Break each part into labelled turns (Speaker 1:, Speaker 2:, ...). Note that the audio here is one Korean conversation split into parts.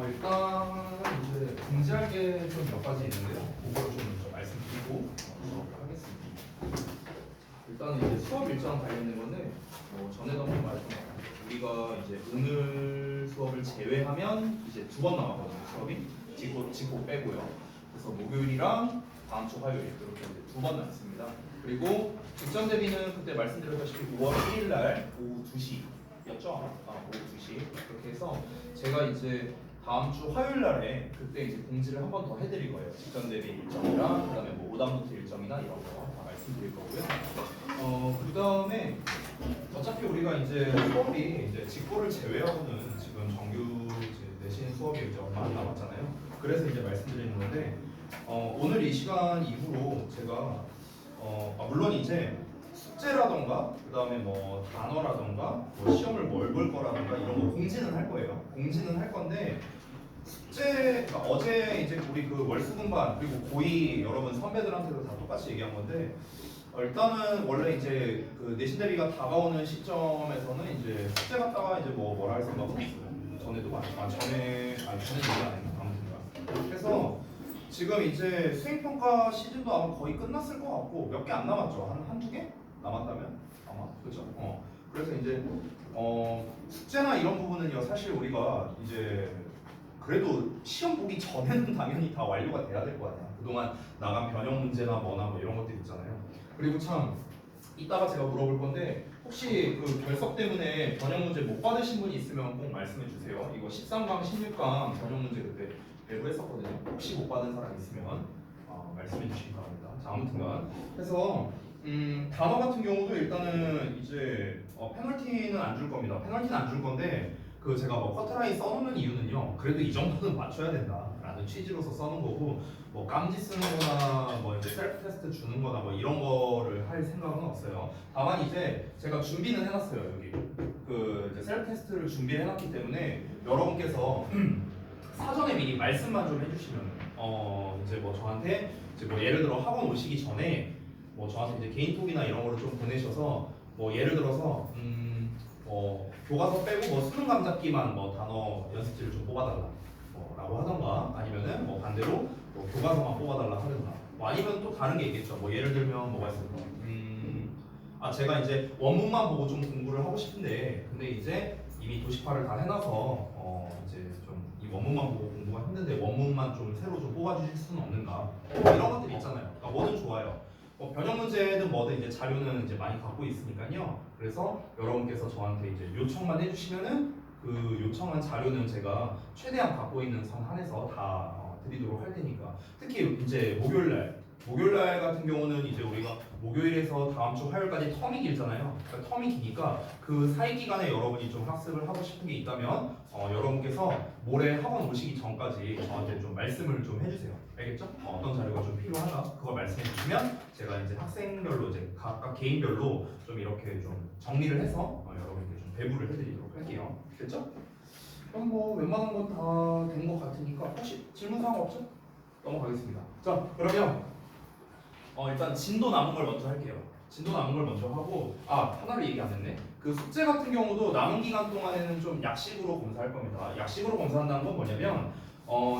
Speaker 1: 일단 이제 공지할 게 좀 몇 가지 있는데요. 그걸 좀 말씀드리고 하겠습니다. 일단은 이제 수업 일정 관련된 건데 전에도 한번 말씀드렸죠. 우리가 이제 오늘 수업을 제외하면 이제 2번 남았거든요. 수업이 직고 빼고요. 그래서 목요일이랑 다음 주 화요일 이렇게 이제 2번 남습니다. 그리고 직전 대비는 그때 말씀드렸다시피 5월 1일 날 오후 2시였죠? 오후 2시 그렇게 해서 제가 이제 다음 주 화요일 날에 그때 이제 공지를 한 번 더 해드릴 거예요. 직전 대비 일정이랑 그다음에 뭐 오답노트 일정이나 이런 거 다 말씀드릴 거고요. 그다음에 어차피 우리가 이제 수업이 이제 직고를 제외하고는 지금 정규 이제 내신 수업이 이제 얼마 안 남았잖아요. 그래서 이제 말씀드리는 건데 오늘 이 시간 이후로 제가 물론 이제 숙제라던가 그다음에 뭐 단어라던가 뭐 시험을 뭘 볼 거라던가 이런 거 공지는 할 거예요. 공지는 할 건데 숙제 그러니까 어제 이제 우리 그 월수분반 그리고 고2 여러분 선배들한테도 다 똑같이 얘기한 건데 일단은 원래 이제 그 내신 대비가 다가오는 시점에서는 이제 숙제 갔다가 이제 뭐라 할 생각은 없어요. 전에도 전에 얘기 안 했나 아무튼 그래서 지금 이제 수행평가 시즌도 아마 거의 끝났을 것 같고 몇 개 안 남았죠. 한두 개 남았다면 아마 그렇죠. 그래서 이제 숙제나 이런 부분은요 사실 우리가 이제 그래도 시험 보기 전에는 당연히 다 완료가 돼야 될 거 아니야. 그동안 나간 변형 문제나 뭐나 뭐 이런 것들 있잖아요. 그리고 참 이따가 제가 물어볼 건데 혹시 그 결석 때문에 변형 문제 못 받으신 분이 있으면 꼭 말씀해 주세요. 이거 13강, 16강 변형 문제 그때 배부했었거든요. 혹시 못 받은 사람 있으면 말씀해 주시기 바랍니다. 자, 아무튼간 그래서 단어 같은 경우도 일단은 이제 페널티는 안 줄 겁니다. 페널티는 안 줄 건데 그 제가 뭐 커트라인 써놓는 이유는요. 그래도 이 정도는 맞춰야 된다라는 취지로서 써놓은 거고 뭐 깜지 쓰는 거나 뭐 이제 셀프 테스트 주는 거나 뭐 이런 거를 할 생각은 없어요. 다만 이제 제가 준비는 해놨어요. 여기 그 이제 셀프 테스트를 준비해놨기 때문에 여러분께서 사전에 미리 말씀만 좀 해주시면 이제 뭐 저한테 이제 뭐 예를 들어 학원 오시기 전에 뭐 저한테 이제 개인톡이나 이런 거를 좀 보내셔서 뭐 예를 들어서 교과서 빼고 뭐 수능 감잡기만 뭐 단어 연습지를 좀 뽑아달라 라고 하던가 아니면은 뭐 반대로 뭐 교과서만 뽑아달라 하든가 뭐 아니면 또 다른 게 있겠죠. 뭐 예를 들면 뭐가 있을까? 제가 이제 원문만 보고 좀 공부를 하고 싶은데 근데 이제 이미 도식파를 다 해놔서 이제 좀 이 원문만 보고 공부가 힘든데 원문만 좀 새로 좀 뽑아주실 수는 없는가? 이런 것들이 있잖아요. 그러니까 뭐든 좋아요. 변형 문제든 뭐든 이제 자료는 이제 많이 갖고 있으니까요. 그래서 여러분께서 저한테 이제 요청만 해주시면은 그 요청한 자료는 제가 최대한 갖고 있는 선 한에서 다 드리도록 할 테니까. 특히 이제 목요일날 같은 경우는 이제 우리가 목요일에서 다음 주 화요일까지 텀이 길잖아요. 그러니까 텀이 기니까 그 사이 기간에 여러분이 좀 학습을 하고 싶은 게 있다면 여러분께서 모레 학원 오시기 전까지 저한테 좀 말씀을 좀 해주세요. 알겠죠? 어떤 자료가 좀 필요하다 그걸 말씀해 주시면 제가 이제 학생별로 이제 각각 개인별로 좀 이렇게 좀 정리를 해서 여러분께 좀 배부를 해드리도록 할게요. 됐죠? 그럼 뭐 웬만한 건 다 된 것 같으니까 혹시 질문 사항 없죠? 넘어가겠습니다. 자 그러면 일단 진도 남은 걸 먼저 할게요. 진도 남은 걸 먼저 하고 하나를 얘기 안 했네. 그 숙제 같은 경우도 남은 기간 동안에는 좀 약식으로 검사할 겁니다. 약식으로 검사한다는 건 뭐냐면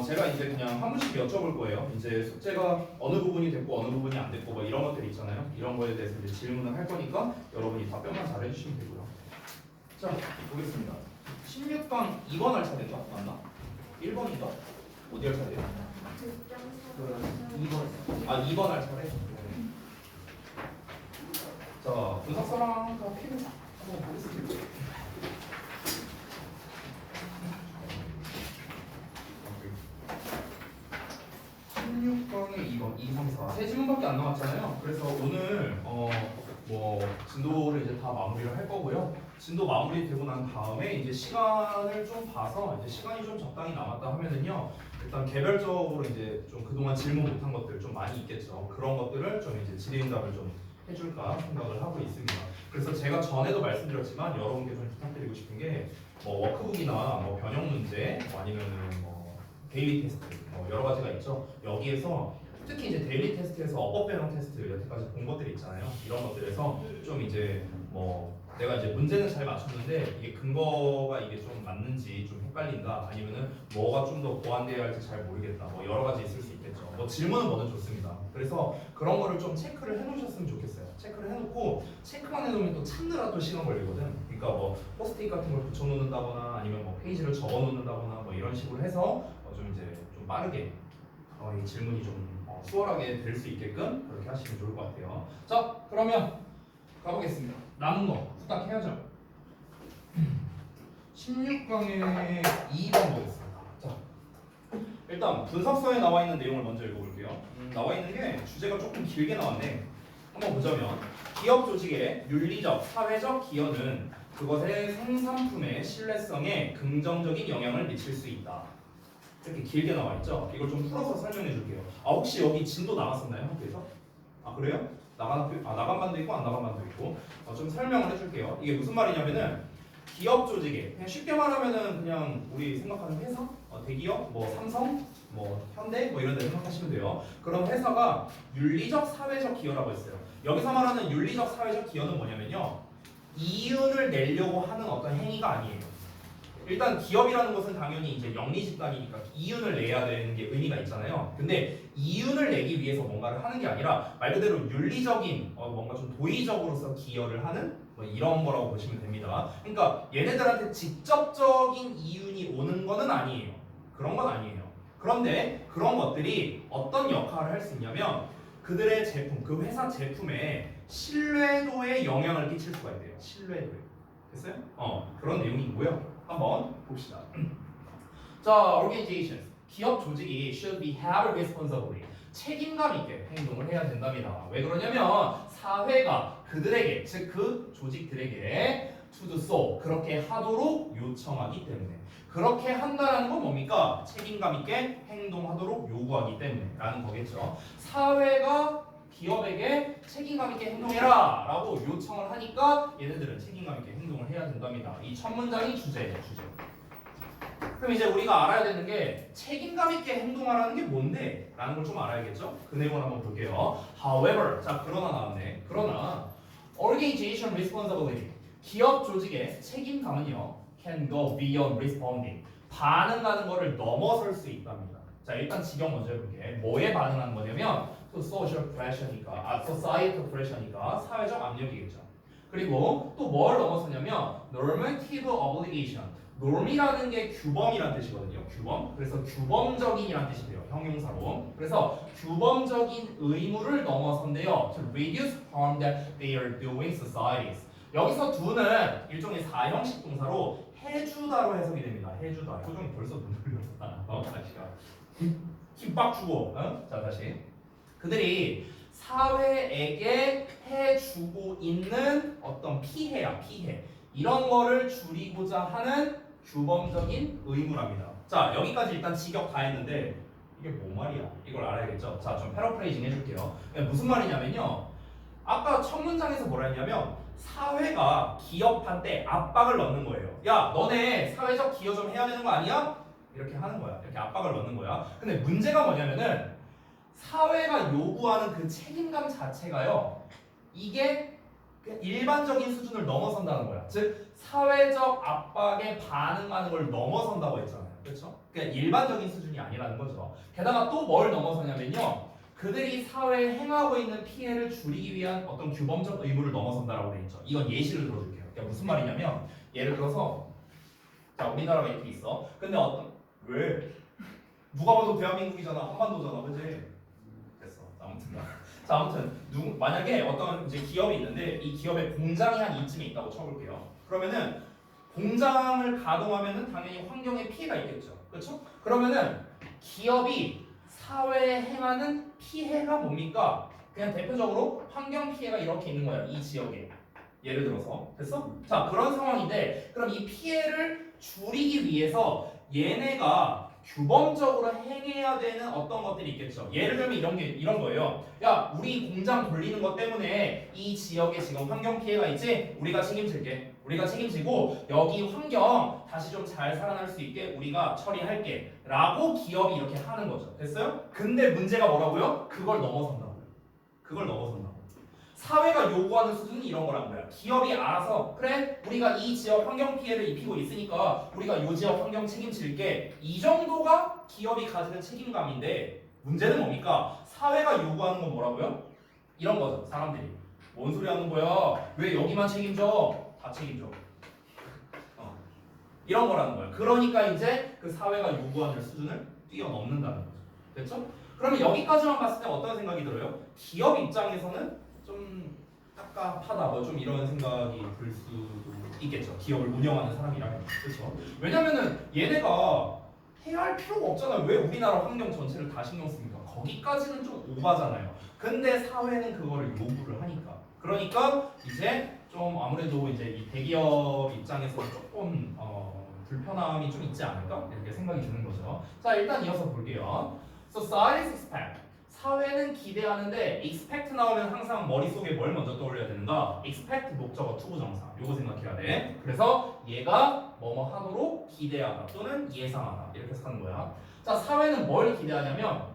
Speaker 1: 제가 이제 그냥 한 분씩 여쭤볼 거예요. 이제 숙제가 어느 부분이 됐고 어느 부분이 안 됐고 뭐 이런 것들 있잖아요. 이런 거에 대해서 이제 질문을 할 거니까 여러분이 답변만 잘 해주시면 되고요. 자 보겠습니다. 16강 2번 할 차례인가? 맞나? 1번인가? 어디 할 차례야? 2번. 2번 할 차례? 자, 분석사랑 다 필요 한번 보겠습니다. 에 2번, 2, 3, 4. 세 지문밖에 안 남았잖아요. 그래서 오늘 뭐 진도를 이제 다 마무리를 할 거고요. 진도 마무리되고 난 다음에 이제 시간을 좀 봐서 이제 시간이 좀 적당히 남았다 하면은요. 일단 개별적으로 이제 좀 그동안 질문 못한 것들 좀 많이 있겠죠. 그런 것들을 좀 이제 질의응답을 좀 해줄까 생각을 하고 있습니다. 그래서 제가 전에도 말씀드렸지만 여러분께 좀 부탁드리고 싶은 게 뭐 워크북이나 뭐 변형 문제 뭐 아니면은 뭐 데일리 테스트 뭐 여러 가지가 있죠. 여기에서 특히 이제 데일리 테스트에서 어법 변형 테스트 여태까지 본 것들이 있잖아요. 이런 것들에서 좀 이제 뭐
Speaker 2: 내가 이제 문제는 잘 맞췄는데 이게 근거가 이게 좀 맞는지 좀 헷갈린다 아니면은 뭐가 좀 더 보완되어야 할지 잘 모르겠다 뭐 여러 가지 있을 수 있겠죠. 뭐 질문은 뭐든 좋습니다. 그래서 그런 거를 좀 체크를 해놓으셨으면 좋겠어요. 체크를 해놓고 체크만 해놓으면 또 찾느라 또 시간 걸리거든. 그러니까 뭐 포스트잇 같은 걸 붙여놓는다거나 아니면 뭐 페이지를 적어놓는다거나 뭐 이런 식으로 해서 좀 이제 좀 빠르게 이 질문이 좀 수월하게 될 수 있게끔 그렇게 하시면 좋을 것 같아요. 자 그러면 가보겠습니다. 남은 거 후딱 해야죠. 16강의 2번 보겠습니다. 자, 일단 분석서에 나와 있는 내용을 먼저 읽어볼게요. 나와 있는 게 주제가 조금 길게 나왔네. 한번 보자면 기업 조직의 윤리적, 사회적 기여는 그것의 생산품의 신뢰성에 긍정적인 영향을 미칠 수 있다. 이렇게 길게 나와 있죠. 이걸 좀 풀어서 설명해 줄게요. 혹시 여기 진도 나갔었나요? 학교에서? 그래요? 나간 반도 있고 안 나간 반도 있고 좀 설명을 해줄게요. 이게 무슨 말이냐면은 기업 조직에 그냥 쉽게 말하면은 그냥 우리 생각하는 회사, 대기업, 뭐 삼성, 뭐 현대 뭐 이런 데 생각하시면 돼요. 그런 회사가 윤리적, 사회적 기여라고 했어요. 여기서 말하는 윤리적, 사회적 기여는 뭐냐면요, 이윤을 내려고 하는 어떤 행위가 아니에요. 일단 기업이라는 것은 당연히 이제 영리 집단이니까 이윤을 내야 되는 게 의미가 있잖아요. 근데 이윤을 내기 위해서 뭔가를 하는 게 아니라 말 그대로 윤리적인 뭔가 좀 도의적으로서 기여를 하는 뭐 이런 거라고 보시면 됩니다. 그러니까 얘네들한테 직접적인 이윤이 오는 거는 아니에요. 그런 건 아니에요. 그런데 그런 것들이 어떤 역할을 할 수 있냐면 그들의 제품, 그 회사 제품에 신뢰도에 영향을 끼칠 수가 있대요. 신뢰도에. 됐어요? 그런 내용이고요. 한번 봅시다. 자, organizations. 기업 조직이 should be held responsibly. 책임감 있게 행동을 해야 된답니다. 왜 그러냐면 사회가 그들에게, 즉 그 조직들에게 to do so, 그렇게 하도록 요청하기 때문에. 그렇게 한다라는 건 뭡니까? 책임감 있게 행동하도록 요구하기 때문에 라는 거겠죠. 사회가 기업에게 책임감 있게 행동해라 라고 요청을 하니까 얘네들은 책임감 있게 행동을 해야 된답니다. 이 첫 문장이 주제예요. 주제. 그럼 이제 우리가 알아야 되는 게 책임감 있게 행동하라는 게 뭔데? 라는 걸 좀 알아야겠죠? 그 내용을 한번 볼게요. However, 자 그러나 나왔네. 그러나 organization responsibility, 기업 조직의 책임감은요 can go beyond responding, 반응하는 거를 넘어설 수 있답니다. 자 일단 직역 먼저 해볼게. 뭐에 반응하는 거냐면 또 social pressure니까, societal pressure니까 사회적 압력이겠죠. 그리고 또 뭘 넘어서냐면 normative obligation, norm이라는 게 규범이란 뜻이거든요. 규범. 그래서 규범적인이란 뜻이 돼요. 형용사로. 그래서 규범적인 의무를 넘어선대요. To reduce harm that they are doing societies. 여기서 do는 일종의 사형식 동사로 해주다로 해석이 됩니다. 해주다. 표정이 벌써 눈 흘렸다. 다시가. 힘빡 주고. 자 다시. 그들이 사회에게 해주고 있는 어떤 피해야, 피해. 이런 거를 줄이고자 하는 규범적인 의무랍니다. 자, 여기까지 일단 직역 다 했는데 이게 뭔 말이야? 이걸 알아야겠죠? 자, 좀 패러프레이징 해줄게요. 무슨 말이냐면요. 아까 첫 문장에서 뭐라 했냐면 사회가 기업한테 압박을 넣는 거예요. 야, 너네 사회적 기여 좀 해야 되는 거 아니야? 이렇게 하는 거야. 이렇게 압박을 넣는 거야. 근데 문제가 뭐냐면은 사회가 요구하는 그 책임감 자체가요, 이게 일반적인 수준을 넘어선다는 거야. 즉 사회적 압박에 반응하는 걸 넘어선다고 했잖아요. 그렇죠? 그러니까 일반적인 수준이 아니라는 거죠. 게다가 또 뭘 넘어서냐면요, 그들이 사회에 행하고 있는 피해를 줄이기 위한 어떤 규범적 의무를 넘어선다라고 돼 있죠. 이건 예시를 들어줄게요. 그러니까 무슨 말이냐면 예를 들어서 자 우리나라가 이렇게 있어. 근데 왜? 누가 봐도 대한민국이잖아. 한반도잖아. 그치? 됐어. 아무튼 만약에 어떤 이제 기업이 있는데 이 기업의 공장이 한 이쯤에 있다고 쳐볼게요. 그러면은 공장을 가동하면은 당연히 환경에 피해가 있겠죠. 그렇죠? 그러면은 기업이 사회에 행하는 피해가 뭡니까? 그냥 대표적으로 환경 피해가 이렇게 있는 거야. 이 지역에. 예를 들어서. 됐어? 자, 그런 상황인데 그럼 이 피해를 줄이기 위해서 얘네가 규범적으로 행해야 되는 어떤 것들이 있겠죠. 예를 들면 이런 거예요. 야, 우리 공장 돌리는 것 때문에 이 지역에 지금 환경 피해가 있지? 우리가 책임질게. 우리가 책임지고 여기 환경 다시 좀 잘 살아날 수 있게 우리가 처리할게. 라고 기업이 이렇게 하는 거죠. 됐어요? 근데 문제가 뭐라고요? 그걸 넘어선다고요. 그걸 넘어선다고. 사회가 요구하는 수준은 이런 거란 거야. 기업이 알아서 그래 우리가 이 지역 환경 피해를 입히고 있으니까 우리가 이 지역 환경 책임질게. 이 정도가 기업이 가지는 책임감인데 문제는 뭡니까? 사회가 요구하는 건 뭐라고요? 이런 거죠. 사람들이 뭔 소리 하는 거야? 왜 여기만 책임져? 다 책임져. 이런 거라는 거야. 그러니까 이제 그 사회가 요구하는 수준을 뛰어넘는다는 거죠. 됐죠? 그러면 여기까지만 봤을 때 어떤 생각이 들어요? 기업 입장에서는 좀 깝깝하다 뭐 좀 이런 생각이 들 수도 있겠죠. 기업을 운영하는 사람이라면. 그렇죠? 왜냐면은 얘네가 해야 할 필요가 없잖아요. 왜 우리나라 환경 전체를 다 신경 씁니까? 거기까지는 좀 오바잖아요. 근데 사회는 그거를 요구를 하니까. 그러니까 이제 좀 아무래도 이제 이 대기업 입장에서는 조금 불편함이 좀 있지 않을까? 이렇게 생각이 드는 거죠. 자, 일단 이어서 볼게요. Society expect. 사회는 기대하는데 expect 나오면 항상 머릿속에 뭘 먼저 떠올려야 되는가? expect 목적어 투부정사. 요거 생각해야 돼. 그래서 얘가 뭐뭐 하도록 기대하다 또는 예상하다. 이렇게 해서 하는 거야. 자, 사회는 뭘 기대하냐면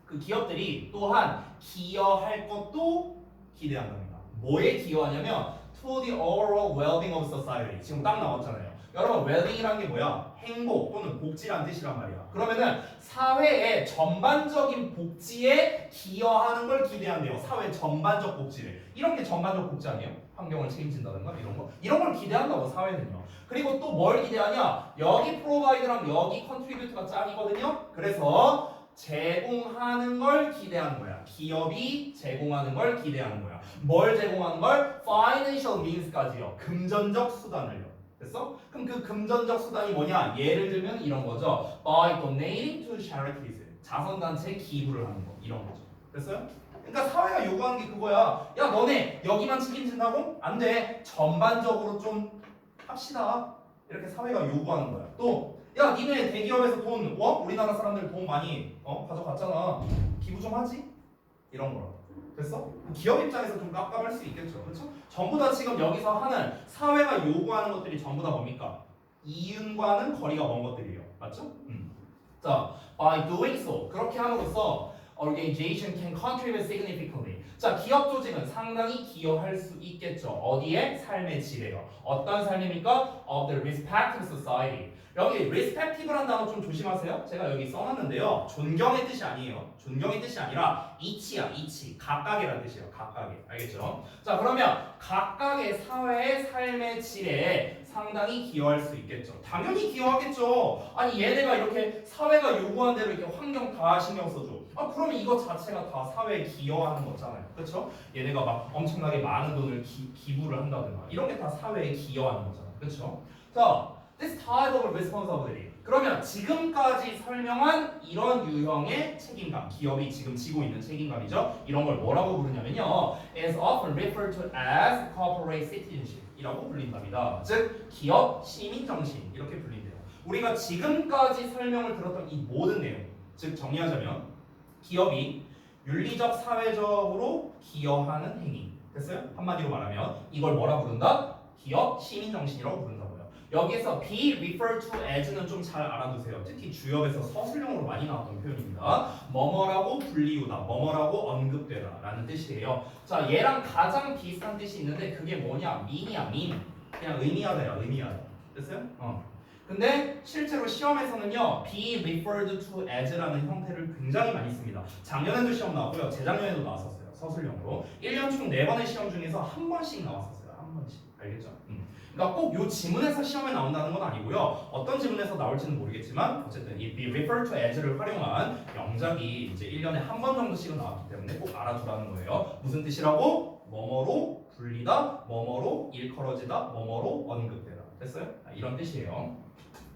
Speaker 2: 그 기업들이 또한 기여할 것도 기대한답니다. 뭐에 기여하냐면 to the overall well-being of society. 지금 딱 나왔잖아요. 여러분 웰빙이라는 게 뭐야? 행복 또는 복지란 뜻이란 말이야. 그러면은 사회의 전반적인 복지에 기여하는 걸 기대한대요. 사회 전반적 복지를. 이런 게 전반적 복지 아니에요? 환경을 책임진다든가 이런 거. 이런 걸 기대한다고 사회는요. 그리고 또 뭘 기대하냐? 여기 provide랑 여기 contribute가 짝이거든요. 그래서 제공하는 걸 기대하는 거야. 기업이 제공하는 걸 기대하는 거야. 뭘 제공하는 걸? Financial means까지요. 금전적 수단을요. 됐어? 그럼 그 금전적 수단이 뭐냐? 예를 들면 이런 거죠. By donating to charities. 자선단체에 기부를 하는 거. 이런 거죠. 됐어요? 그러니까 사회가 요구하는 게 그거야. 야 너네 여기만 책임진다고? 안 돼. 전반적으로 좀 합시다. 이렇게 사회가 요구하는 거야. 또 야 니네 대기업에서 돈 우리나라 사람들 돈 많이 가져갔잖아. 기부 좀 하지? 이런 거라. 됐어? 기업 입장에서 좀 깝깝할 수 있겠죠. 그렇죠? 전부 다 지금 여기서 하는 사회가 요구하는 것들이 전부 다 뭡니까? 이윤과는 거리가 먼 것들이에요. 맞죠? 자, by doing so 그렇게 함으로써 organization can contribute significantly. 자, 기업 조직은 상당히 기여할 수 있겠죠. 어디에? 삶의 질에요. 어떤 삶입니까? Of the respective society. 여기 respective라는 단어 좀 조심하세요. 제가 여기 써놨는데요. 존경의 뜻이 아니에요. 존경의 뜻이 아니라 이치야, 이치. 각각이라는 뜻이에요. 각각이. 알겠죠? 자, 그러면 각각의 사회의 삶의 질에 상당히 기여할 수 있겠죠. 당연히 기여하겠죠. 아니 얘네가 이렇게 사회가 요구한 대로 이렇게 환경 다 신경 써줘. 그러면 이거 자체가 다 사회에 기여하는 거잖아요. 그렇죠? 얘네가 막 엄청나게 많은 돈을 기부를 한다든가 이런 게 다 사회에 기여하는 거잖아요. 그렇죠? 자, this type of responsibility. 그러면 지금까지 설명한 이런 유형의 책임감, 기업이 지금 지고 있는 책임감이죠. 이런 걸 뭐라고 부르냐면요, is often referred to as corporate citizenship. 이라고 불린답니다. 즉 기업 시민 정신 이렇게 불린대요. 우리가 지금까지 설명을 들었던 이 모든 내용, 즉 정리하자면 기업이 윤리적 사회적으로 기여하는 행위. 됐어요? 한마디로 말하면 이걸 뭐라 부른다? 기업 시민 정신이라고 부른다고요. 여기에서 be referred to as는 좀 잘 알아두세요. 특히 주역에서 서술형으로 많이 나왔던 표현입니다. 뭐뭐라고 불리우다, 뭐뭐라고 언급되다 라는 뜻이에요. 자, 얘랑 가장 비슷한 뜻이 있는데 그게 뭐냐? mean이야, mean. 그냥 의미하다야, 의미하다. 됐어요? 근데 실제로 시험에서는요, be referred to as라는 형태를 굉장히 많이 씁니다. 작년에도 시험 나왔고요, 재작년에도 나왔었어요. 서술형으로. 1년 총 4번의 시험 중에서 한 번씩 나왔었어요. 한 번씩. 알겠죠? 그러니까 꼭 이 지문에서 시험에 나온다는 건 아니고요. 어떤 지문에서 나올지는 모르겠지만 어쨌든 이 be referred to as를 활용한 영작이 이제 1년에 한 번 정도씩은 나왔기 때문에 꼭 알아두라는 거예요. 무슨 뜻이라고? 뭐뭐로 불리다, 뭐뭐로 일컬어지다, 뭐뭐로 언급되다. 됐어요? 이런 뜻이에요.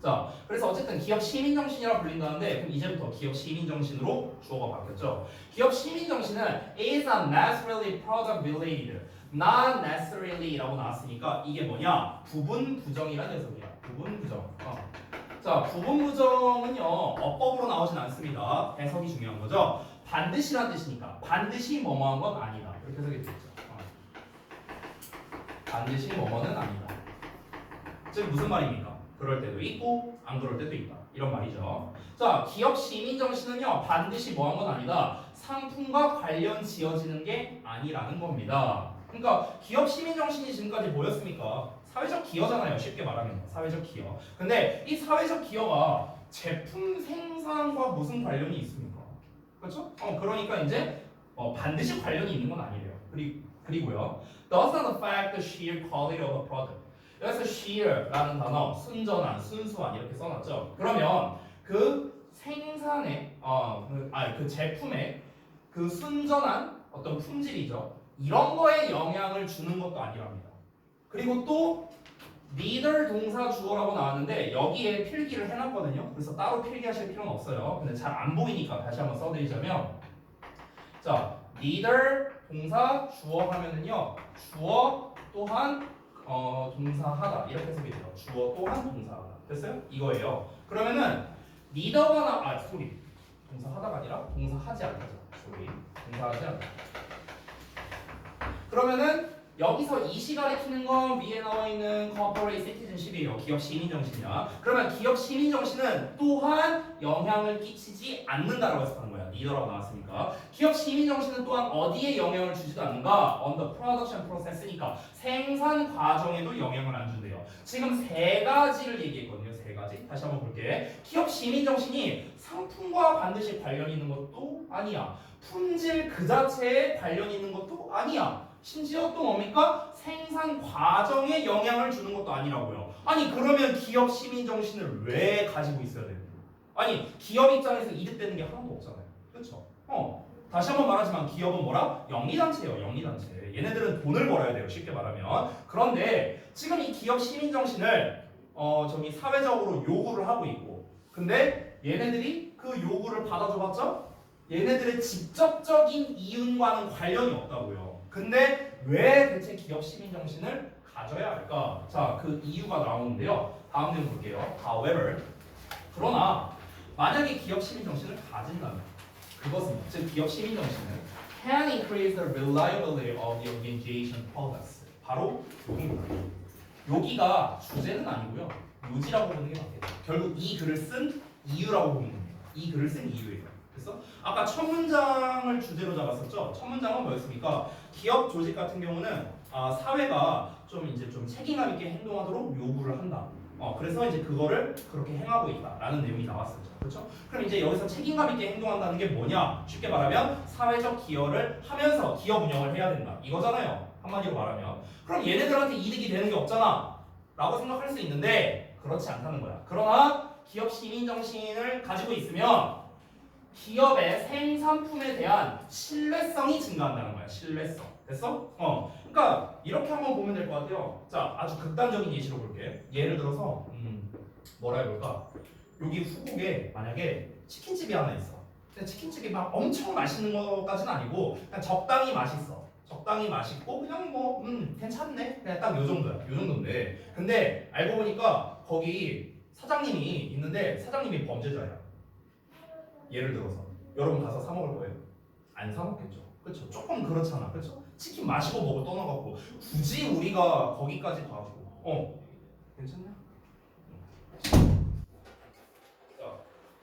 Speaker 2: 자, 그래서 어쨌든 기업 시민 정신이라 불린다는데 그럼 이제부터 기업 시민 정신으로 주어가 바뀌었죠. 기업 시민 정신은 is not necessarily product related, not necessarily라고 나왔으니까 이게 뭐냐? 부분 부정이라는 녀석이야. 부분 부정. 자, 부분 부정은요 어법으로 나오진 않습니다. 해석이 중요한 거죠. 반드시란 뜻이니까 반드시 뭐뭐한 건 아니다. 이렇게 해석이 되겠죠. 반드시 뭐뭐는 아니다. 즉 무슨 말입니까? 그럴 때도 있고 안 그럴 때도 있다. 이런 말이죠. 자, 기업 시민 정신은요 반드시 뭐한 건 아니다. 상품과 관련 지어지는 게 아니라는 겁니다. 그러니까 기업 시민 정신이 지금까지 뭐였습니까? 사회적 기여잖아요. 쉽게 말하면 사회적 기여. 근데 이 사회적 기여가 제품 생산과 무슨 관련이 있습니까? 그렇죠? 그러니까 이제 반드시 관련이 있는 건 아니래요. 그리고요. Does not affect the sheer quality of a product. 여기서 sheer라는 단어, 순전한, 순수한 이렇게 써놨죠. 그러면 그 생산의 그 제품의 그 순전한 어떤 품질이죠. 이런 거에 영향을 주는 것도 아니랍니다. 그리고 또 neither 동사 주어라고 나왔는데 여기에 필기를 해놨거든요. 그래서 따로 필기하실 필요는 없어요. 근데 잘 안 보이니까 다시 한번 써드리자면 자, neither 동사 주어 하면은요. 주어 또한 동사하다 이렇게 해석이 돼요. 주어 또한 동사하다. 됐어요? 이거예요. 그러면은 neither가 동사하다가 아니라 동사하지 않다죠. 동사하지 않다. 그러면은 여기서 이시 가리키는 건 위에 나와 있는 corporate citizenship이에요. 기업 시민 정신이야. 그러면 기업 시민 정신은 또한 영향을 끼치지 않는다라고 해석하는 거야. 리더라고 나왔으니까. 기업 시민 정신은 또한 어디에 영향을 주지도 않는가? On the production process니까 생산 과정에도 영향을 안 준대요. 지금 세 가지를 얘기했거든요. 세 가지. 다시 한번 볼게. 기업 시민 정신이 상품과 반드시 관련이 있는 것도 아니야. 품질 그 자체에 관련이 있는 것도 아니야. 심지어 또 뭡니까? 생산 과정에 영향을 주는 것도 아니라고요. 아니 그러면 기업 시민 정신을 왜 가지고 있어야 돼요? 아니 기업 입장에서 이득되는 게 하나도 없잖아요. 그렇죠? 다시 한번 말하지만 기업은 뭐라? 영리단체예요. 영리단체. 얘네들은 돈을 벌어야 돼요. 쉽게 말하면. 그런데 지금 이 기업 시민 정신을 저기 사회적으로 요구를 하고 있고 근데 얘네들이 그 요구를 받아줘봤자 얘네들의 직접적인 이윤과는 관련이 없다고요. 근데 왜 대체 기업 시민 정신을 가져야 할까? 자, 그 이유가 나오는데요. 다음 내용 볼게요. However, 그러나 만약에 기업 시민 정신을 가진다면 그것은 즉 기업 시민 정신은 can increase the reliability of the organization products. 바로 여기입니다. 여기가 주제는 아니고요. 요지라고 보는 게 맞겠죠. 결국 이 글을 쓴 이유라고 보는 겁니다. 이 글을 쓴 이유예요. 그래서 아까 첫 문장을 주제로 잡았었죠. 첫 문장은 뭐였습니까? 기업 조직 같은 경우는 사회가 좀 이제 좀 책임감 있게 행동하도록 요구를 한다. 그래서 이제 그거를 그렇게 행하고 있다라는 내용이 나왔었죠. 그렇죠? 그럼 이제 여기서 책임감 있게 행동한다는 게 뭐냐? 쉽게 말하면 사회적 기여를 하면서 기업 운영을 해야 된다. 이거잖아요. 한마디로 말하면. 그럼 얘네들한테 이득이 되는 게 없잖아. 라고 생각할 수 있는데 그렇지 않다는 거야. 그러나 기업 시민 정신을 가지고 있으면 기업의 생산품에 대한 신뢰성이 증가한다는 거야. 신뢰성. 됐어? 그러니까 이렇게 한번 보면 될 것 같아요. 자, 아주 극단적인 예시로 볼게. 예를 들어서 뭐라 해볼까? 여기 후국에 만약에 치킨집이 하나 있어. 근데 치킨집이 막 엄청 맛있는 것까지는 아니고 그냥 적당히 맛있어. 적당히 맛있고 그냥 뭐 괜찮네. 그냥 딱 요 정도야. 요 정도인데. 근데 알고 보니까 거기 사장님이 있는데 사장님이 범죄자야. 예를 들어서 여러분 가서 사 먹을 거예요? 안 사 먹겠죠. 그렇죠. 조금 그렇잖아. 그렇죠. 치킨 마시고 먹을 떠나갖고 굳이 우리가 거기까지 가고 괜찮냐? 자,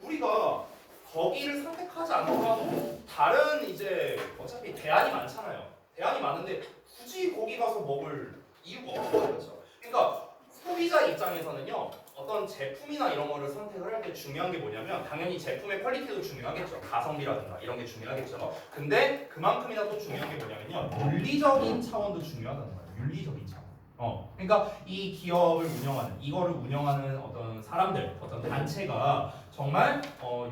Speaker 2: 우리가 거기를 선택하지 않더라도 다른 이제 어차피 대안이 많잖아요. 대안이 많은데 굳이 거기 가서 먹을 이유가 없어요. 그렇죠. 그러니까 소비자 입장에서는요. 어떤 제품이나 이런 거를 선택을 할 때 중요한 게 뭐냐면 당연히 제품의 퀄리티도 중요하겠죠. 가성비라든가 이런 게 중요하겠죠. 근데 그만큼이나 또 중요한 게 뭐냐면요. 윤리적인 차원도 중요하다는 거예요. 윤리적인 차원. 그러니까 이 기업을 운영하는 이거를 운영하는 어떤 사람들, 어떤 단체가 정말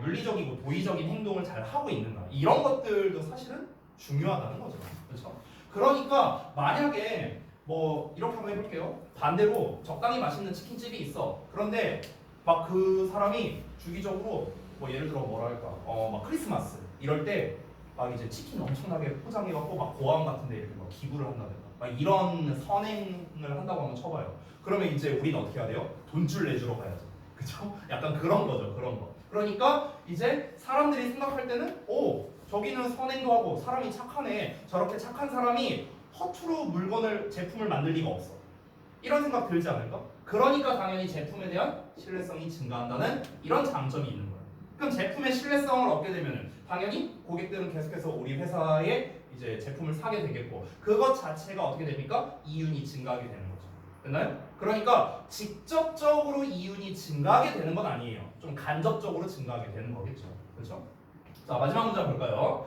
Speaker 2: 윤리적이고 도의적인 행동을 잘 하고 있는가 이런 것들도 사실은 중요하다는 거죠. 그렇죠? 그러니까 만약에 뭐 이렇게 한번 해볼게요. 반대로 적당히 맛있는 치킨집이 있어. 그런데 막 그 사람이 주기적으로 뭐 예를 들어 뭐랄까 막 크리스마스 이럴 때 막 이제 치킨 엄청나게 포장해갖고 막 고아원 같은데 이렇게 막 기부를 한다든가 막 이런 선행을 한다고 한번 쳐봐요. 그러면 이제 우리는 어떻게 해야 돼요? 돈줄 내주러 가야죠. 그쵸? 약간 그런 거죠. 그런 거. 그러니까 이제 사람들이 생각할 때는 저기는 선행도 하고 사람이 착하네. 저렇게 착한 사람이 허투루 물건을 제품을 만들 리가 없어. 이런 생각 들지 않을까? 그러니까 당연히 제품에 대한 신뢰성이 증가한다는 이런 장점이 있는 거예요. 그럼 제품의 신뢰성을 얻게 되면 당연히 고객들은 계속해서 우리 회사에 이제 제품을 사게 되겠고 그것 자체가 어떻게 됩니까? 이윤이 증가하게 되는 거죠. 됐나요? 그러니까 직접적으로 이윤이 증가하게 되는 건 아니에요. 좀 간접적으로 증가하게 되는 거겠죠. 그렇죠? 자, 마지막 문제 볼까요?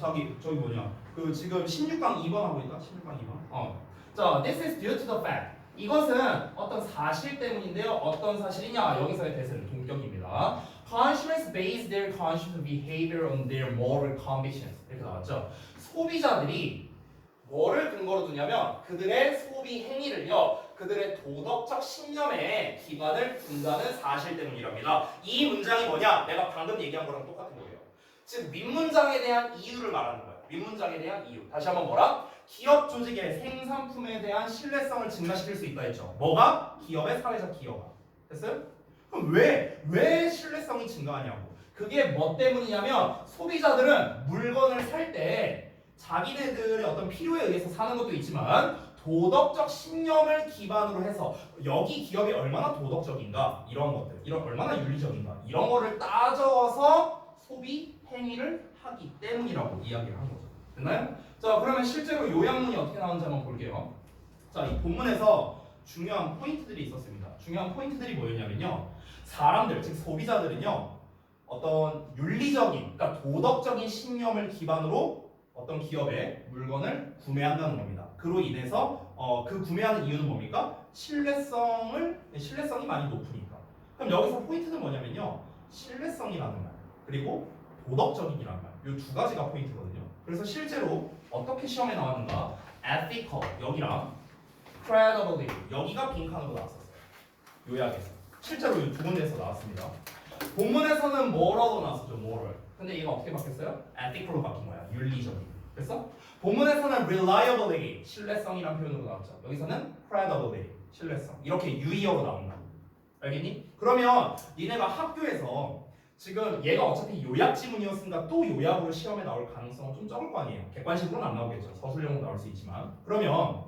Speaker 2: 저기 뭐냐? 그 지금 16강 2번 하고 있다. 16강 2번. 자, this is due to the fact. 이것은 어떤 사실 때문인데요. 어떤 사실이냐? 여기서의 대세는 동격입니다. Consumers base their consumer behavior on their moral convictions. 이렇게 나왔죠. 소비자들이 뭐를 근거로 두냐면 그들의 소비 행위를요. 그들의 도덕적 신념에 기반을 둔다는 사실 때문이랍니다. 이 문장이 뭐냐? 내가 방금 얘기한 거랑 똑같은 거예요. 즉 윗문장에 대한 이유를 말하는 거야. 윗문장에 대한 이유. 다시 한번 뭐라? 기업 조직의 생산품에 대한 신뢰성을 증가시킬 수 있다 했죠. 뭐가? 기업의 사회적 기여가. 됐어요? 그럼 왜 신뢰성이 증가하냐고. 그게 뭐 때문이냐면 소비자들은 물건을 살 때 자기네들의 어떤 필요에 의해서 사는 것도 있지만 도덕적 신념을 기반으로 해서 여기 기업이 얼마나 도덕적인가 이런 것들, 이런 얼마나 윤리적인가 이런 거를 따져서 소비 행위를 하기 때문이라고 이야기를 한 거죠. 됐나요? 자, 그러면 실제로 요약문이 어떻게 나오는지 한번 볼게요. 자, 이 본문에서 중요한 포인트들이 있었습니다. 중요한 포인트들이 뭐였냐면요. 사람들, 즉 소비자들은요. 어떤 윤리적인, 그러니까 도덕적인 신념을 기반으로 어떤 기업의 물건을 구매한다는 겁니다. 그로 인해서 그 구매하는 이유는 뭡니까? 신뢰성이 많이 높으니까. 그럼 여기서 포인트는 뭐냐면요. 신뢰성이라는 말, 그리고 도덕적인이라는 말. 이 두 가지가 포인트거든요. 그래서 실제로 어떻게 시험에 나왔는가? ethical 여기랑 credibility 여기가 빈칸으로 나왔었어요. 요약에서. 실제로 이 두 군데에서 나왔습니다. 본문에서는 뭐라고 나왔었죠? moral. 근데 얘가 어떻게 바뀌었어요? ethical로 바뀐 거야. 윤리적인. 그래서 본문에서는 reliability 신뢰성이라는 표현으로 나왔죠. 여기서는 credibility 신뢰성. 이렇게 유의어로 나온다. 알겠니? 그러면 니네가 학교에서 지금 얘가 어차피 요약 지문이었으니까 또 요약으로 시험에 나올 가능성은 좀 적을 거 아니에요. 객관식으로는 안 나오겠죠. 서술형으로 나올 수 있지만. 그러면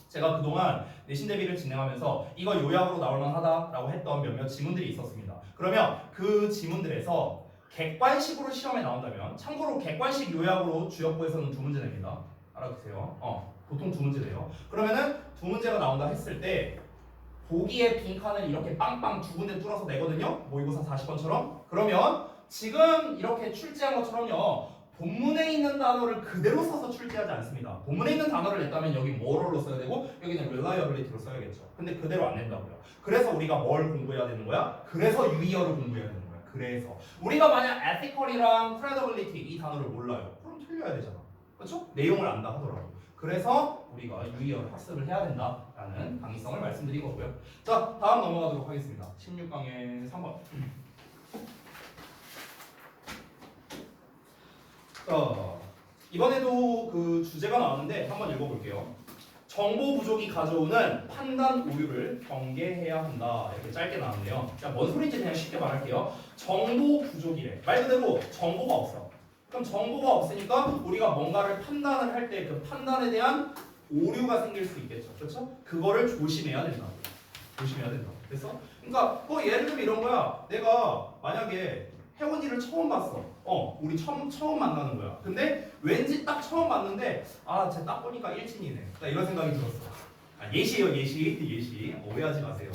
Speaker 2: 제가 그동안 내신 대비를 진행하면서 이거 요약으로 나올 만하다라고 했던 몇몇 지문들이 있었습니다. 그러면 그 지문들에서 객관식으로 시험에 나온다면 참고로 객관식 요약으로 주역부에서는 두 문제 냅니다. 알아두세요. 보통 두 문제 돼요. 그러면은 두 문제가 나온다 했을 때 보기의 빈칸을 이렇게 빵빵 두 군데 뚫어서 내거든요. 모의고사 40번처럼. 그러면 지금 이렇게 출제한 것처럼요. 본문에 있는 단어를 그대로 써서 출제하지 않습니다. 본문에 있는 단어를 냈다면 여기 moral로 써야 되고 여기는 reliability로 써야겠죠. 근데 그대로 안 낸다고요. 그래서 우리가 뭘 공부해야 되는 거야? 그래서 유의어를 공부해야 되는 거야. 그래서 우리가 만약 ethical이랑 credibility 이 단어를 몰라요. 그럼 틀려야 되잖아. 그렇죠? 내용을 안다 하더라도. 그래서 우리가 유의어를 학습을 해야 된다라는 강의성을 말씀드린 거고요. 자, 다음 넘어가도록 하겠습니다. 16강의 3번. 이번에도 그 주제가 나왔는데 한번 읽어볼게요. 정보 부족이 가져오는 판단 오류를 경계해야 한다. 이렇게 짧게 나왔네요. 뭔 소리인지 그냥 쉽게 말할게요. 정보 부족이래. 말 그대로 정보가 없어. 그럼 정보가 없으니까 우리가 뭔가를 판단을 할 때 그 판단에 대한 오류가 생길 수 있겠죠. 그렇죠? 그거를 조심해야 된다고. 조심해야 된다고. 그래서 그러니까 예를 들면 이런 거야. 내가 만약에 혜원이를 처음 봤어. 우리 처음 만나는 거야. 근데 왠지 딱 처음 봤는데 쟤 딱 보니까 일진이네. 나 이런 생각이 들었어. 예시예요, 예시. 오해하지 마세요.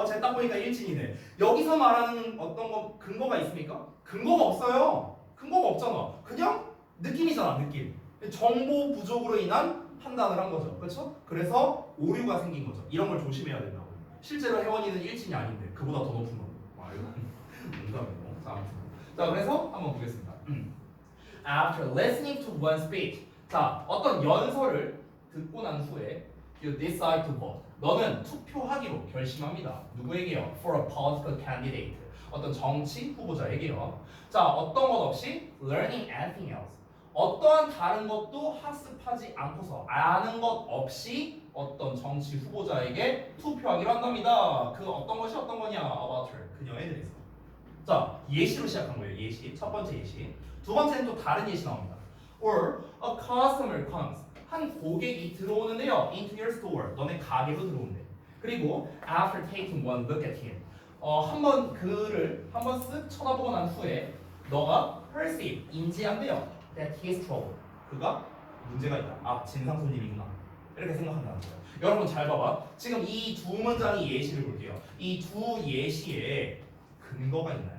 Speaker 2: 쟤 딱 보니까 일진이네. 여기서 말하는 어떤 거 근거가 있습니까? 근거가 없어요. 근거가 없잖아. 그냥 느낌이잖아, 느낌. 정보 부족으로 인한 판단을 한 거죠. 그렇죠? 그래서 오류가 생긴 거죠. 이런 걸 조심해야 된다고. 실제로 혜원이는 일진이 아닌데 그보다 더 높은 거. 농담이고. 자, 그래서 한번 보겠습니다. After listening to one speech, 자, 어떤 연설을 듣고 난 후에 you decide to vote. 너는 투표하기로 결심합니다. 누구에게요? For a political candidate. 어떤 정치 후보자에게요. 자, 어떤 것 없이 learning anything else. 어떠한 다른 것도 학습하지 않고서 아는 것 없이 어떤 정치 후보자에게 투표하기로 한답니다. 그 어떤 것이 어떤 거냐? About her. 그녀에 대해서. 자, 예시로 시작한 거예요. 예시. 첫 번째 예시. 두 번째는 또 다른 예시 나옵니다. Or a customer comes. 한 고객이 들어오는데요. Into your store. 너네 가게로 들어온대. 그리고 after taking one look at him. 한번 그를 한번 쓱 쳐다보고 난 후에 너가 perceive 인지한대요. That he is trouble. 그가 문제가 있다. 아, 진상 손님이구나. 이렇게 생각한다는 거예요. 여러분 잘 봐봐. 지금 이 두 문장의 예시를 볼게요. 이 두 예시에 근거가 있나요?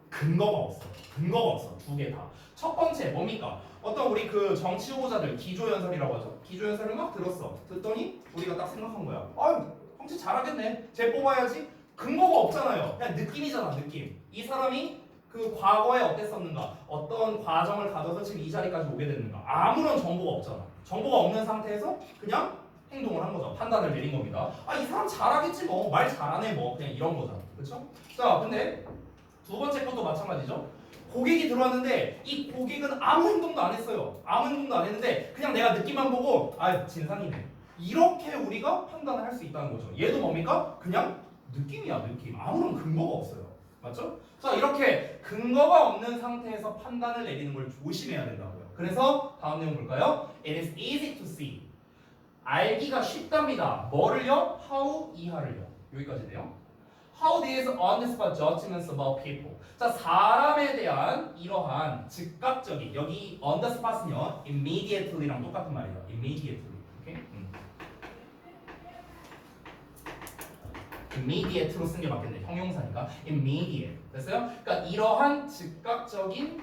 Speaker 2: 근거가 없어. 근거가 없어. 두 개 다. 첫 번째 뭡니까? 어떤 우리 그 정치 후보자들 기조연설이라고 하죠. 기조연설을 막 들었어. 듣더니 우리가 딱 생각한 거야. 아유, 정치 잘하겠네. 쟤 뽑아야지. 근거가 없잖아요. 그냥 느낌이잖아, 느낌. 이 사람이 그 과거에 어땠었는가? 어떤 과정을 가져서 지금 이 자리까지 오게 됐는가? 아무런 정보가 없잖아. 정보가 없는 상태에서 그냥 행동을 한 거죠. 판단을 내린 겁니다. 아, 이 사람 잘하겠지 뭐. 말 잘하네 뭐. 그냥 이런 거잖아. 그렇죠? 자, 근데 두 번째 것도 마찬가지죠. 고객이 들어왔는데 이 고객은 아무 행동도 안 했어요. 아무 행동도 안 했는데 그냥 내가 느낌만 보고 아, 진상이네. 이렇게 우리가 판단을 할 수 있다는 거죠. 얘도 뭡니까? 그냥 느낌이야, 느낌. 아무런 근거가 없어요. 맞죠? 자, 이렇게 근거가 없는 상태에서 판단을 내리는 걸 조심해야 된다고요. 그래서 다음 내용 볼까요? It is easy to see. 알기가 쉽답니다. 뭐를요? How 이하를요. 여기까지네요. How these on-the-spot judgments about people. 자, 사람에 대한 이러한 즉각적인 여기 on-the-spot은요, immediately랑 똑같은 말이에요. immediately. 오케이? immediate로 쓴 게 맞겠네. 형용사니까 immediate. 됐어요? 그러니까 이러한 즉각적인